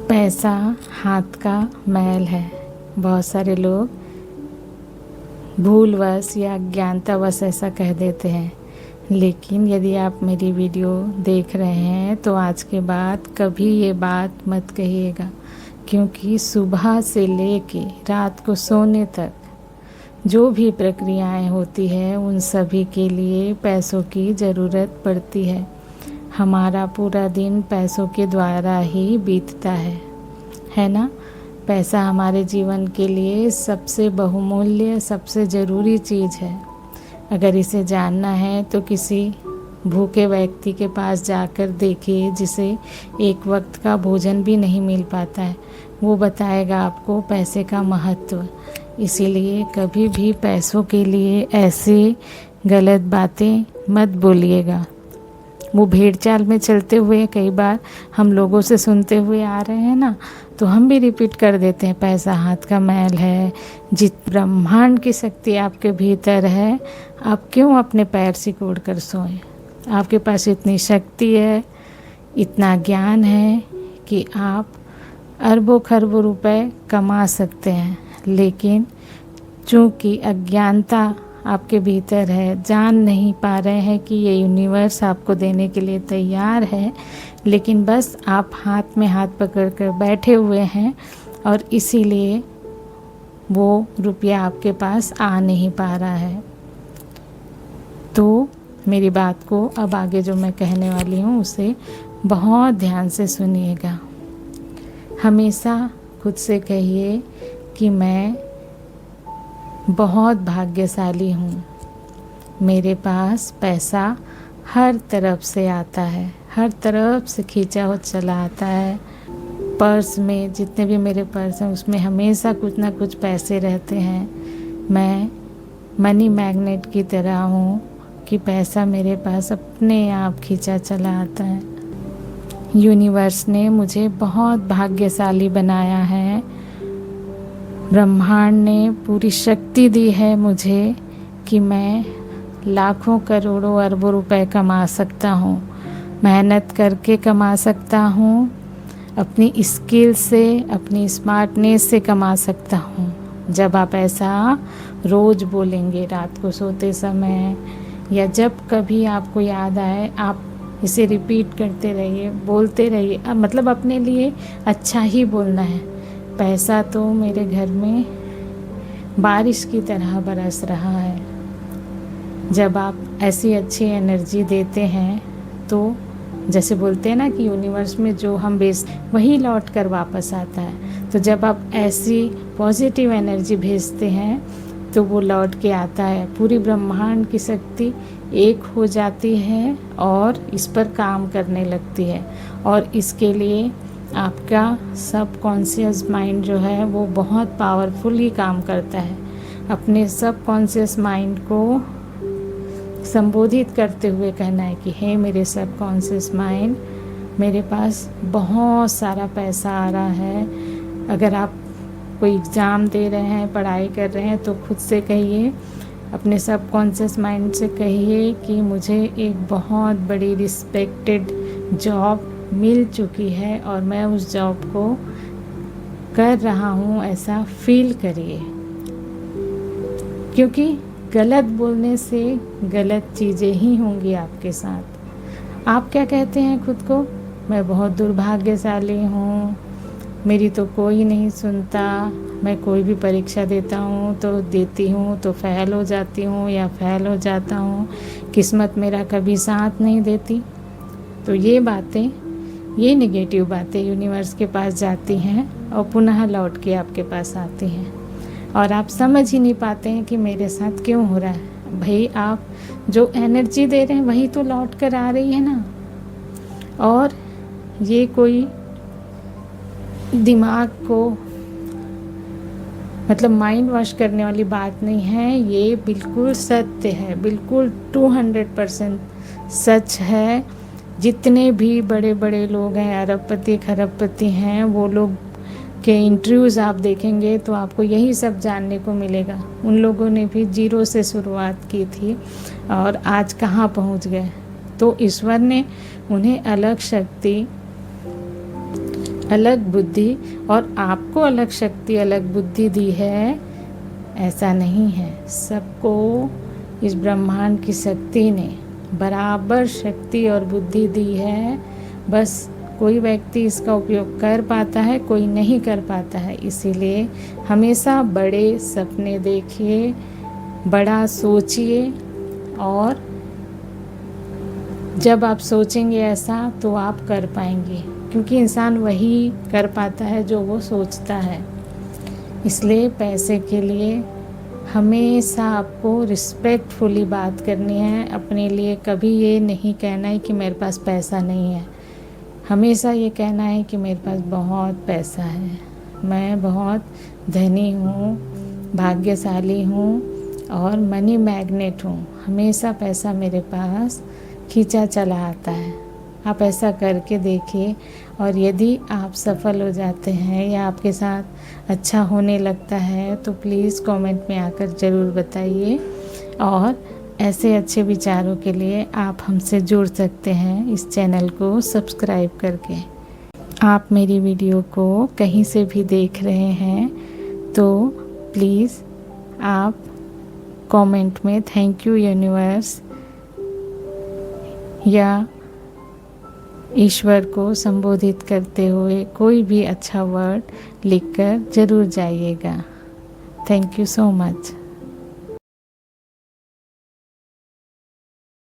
पैसा हाथ का मैल है। बहुत सारे लोग भूलवश या अज्ञानतावश ऐसा कह देते हैं, लेकिन यदि आप मेरी वीडियो देख रहे हैं तो आज के बाद कभी ये बात मत कहिएगा, क्योंकि सुबह से लेके रात को सोने तक जो भी प्रक्रियाएं होती है उन सभी के लिए पैसों की ज़रूरत पड़ती है। हमारा पूरा दिन पैसों के द्वारा ही बीतता है ना। पैसा हमारे जीवन के लिए सबसे बहुमूल्य, सबसे ज़रूरी चीज़ है। अगर इसे जानना है तो किसी भूखे व्यक्ति के पास जाकर देखिए, जिसे एक वक्त का भोजन भी नहीं मिल पाता है। वो बताएगा आपको पैसे का महत्व। इसीलिए कभी भी पैसों के लिए ऐसी गलत बातें मत बोलिएगा। वो भेड़ चाल में चलते हुए कई बार हम लोगों से सुनते हुए आ रहे हैं ना, तो हम भी रिपीट कर देते हैं, पैसा हाथ का मैल है। जित ब्रह्मांड की शक्ति आपके भीतर है, आप क्यों अपने पैर सिकोड़ कर सोएं? आपके पास इतनी शक्ति है, इतना ज्ञान है कि आप अरबों खरबों रुपए कमा सकते हैं, लेकिन चूँकि अज्ञानता आपके भीतर है, जान नहीं पा रहे हैं कि ये यूनिवर्स आपको देने के लिए तैयार है, लेकिन बस आप हाथ में हाथ पकड़ कर बैठे हुए हैं और इसीलिए वो रुपया आपके पास आ नहीं पा रहा है। तो मेरी बात को अब आगे जो मैं कहने वाली हूँ उसे बहुत ध्यान से सुनिएगा। हमेशा खुद से कहिए कि मैं बहुत भाग्यशाली हूँ। मेरे पास पैसा हर तरफ से आता है, हर तरफ से खींचा हुआ चला आता है। पर्स में जितने भी मेरे पर्स हैं उसमें हमेशा कुछ ना कुछ पैसे रहते हैं। मैं मनी मैग्नेट की तरह हूँ कि पैसा मेरे पास अपने आप खींचा चला आता है। यूनिवर्स ने मुझे बहुत भाग्यशाली बनाया है। ब्रह्मांड ने पूरी शक्ति दी है मुझे कि मैं लाखों करोड़ों अरबों रुपए कमा सकता हूँ, मेहनत करके कमा सकता हूँ, अपनी स्किल से, अपनी स्मार्टनेस से कमा सकता हूँ। जब आप ऐसा रोज़ बोलेंगे, रात को सोते समय या जब कभी आपको याद आए, आप इसे रिपीट करते रहिए, बोलते रहिए। अब मतलब अपने लिए अच्छा ही बोलना है। पैसा तो मेरे घर में बारिश की तरह बरस रहा है। जब आप ऐसी अच्छी एनर्जी देते हैं तो जैसे बोलते हैं ना कि यूनिवर्स में जो हम भेजते वही लौट कर वापस आता है। तो जब आप ऐसी पॉजिटिव एनर्जी भेजते हैं तो वो लौट के आता है। पूरी ब्रह्मांड की शक्ति एक हो जाती है और इस पर काम करने लगती है। और इसके लिए आपका सबकॉन्शियस माइंड जो है वो बहुत पावरफुली काम करता है। अपने सबकॉन्शियस माइंड को संबोधित करते हुए कहना है कि हे मेरे सबकॉन्शियस माइंड, मेरे पास बहुत सारा पैसा आ रहा है। अगर आप कोई एग्ज़ाम दे रहे हैं, पढ़ाई कर रहे हैं, तो खुद से कहिए, अपने सबकॉन्शियस माइंड से कहिए कि मुझे एक बहुत बड़ी रिस्पेक्टेड जॉब मिल चुकी है और मैं उस जॉब को कर रहा हूँ, ऐसा फील करिए। क्योंकि गलत बोलने से गलत चीज़ें ही होंगी आपके साथ। आप क्या कहते हैं खुद को? मैं बहुत दुर्भाग्यशाली हूँ, मेरी तो कोई नहीं सुनता, मैं कोई भी परीक्षा देता हूँ तो फेल हो जाती हूँ या फेल हो जाता हूँ, किस्मत मेरा कभी साथ नहीं देती। तो ये बातें, ये नेगेटिव बातें यूनिवर्स के पास जाती हैं और पुनः लौट के आपके पास आती हैं और आप समझ ही नहीं पाते हैं कि मेरे साथ क्यों हो रहा है। भाई, आप जो एनर्जी दे रहे हैं वही तो लौट कर आ रही है ना। और ये कोई दिमाग को मतलब माइंड वॉश करने वाली बात नहीं है, ये बिल्कुल सत्य है, बिल्कुल 200% सच है। जितने भी बड़े बड़े लोग हैं, अरबपति खरबपति हैं, वो लोग के इंटरव्यूज़ आप देखेंगे तो आपको यही सब जानने को मिलेगा। उन लोगों ने भी जीरो से शुरुआत की थी और आज कहाँ पहुँच गए। तो ईश्वर ने उन्हें अलग शक्ति अलग बुद्धि और आपको अलग शक्ति अलग बुद्धि दी है, ऐसा नहीं है। सबको इस ब्रह्मांड की शक्ति ने बराबर शक्ति और बुद्धि दी है, बस कोई व्यक्ति इसका उपयोग कर पाता है, कोई नहीं कर पाता है। इसीलिए हमेशा बड़े सपने देखिए, बड़ा सोचिए, और जब आप सोचेंगे ऐसा तो आप कर पाएंगे, क्योंकि इंसान वही कर पाता है जो वो सोचता है। इसलिए पैसे के लिए हमेशा आपको रिस्पेक्टफुली बात करनी है। अपने लिए कभी ये नहीं कहना है कि मेरे पास पैसा नहीं है, हमेशा ये कहना है कि मेरे पास बहुत पैसा है, मैं बहुत धनी हूँ, भाग्यशाली हूँ और मनी मैग्नेट हूँ। हमेशा पैसा मेरे पास खींचा चला आता है। आप ऐसा करके देखिए, और यदि आप सफल हो जाते हैं या आपके साथ अच्छा होने लगता है तो प्लीज़ कमेंट में आकर ज़रूर बताइए। और ऐसे अच्छे विचारों के लिए आप हमसे जुड़ सकते हैं इस चैनल को सब्सक्राइब करके। आप मेरी वीडियो को कहीं से भी देख रहे हैं तो प्लीज़ आप कमेंट में थैंक यू यूनिवर्स या ईश्वर को संबोधित करते हुए कोई भी अच्छा वर्ड लिखकर ज़रूर जाइएगा। Thank you so much.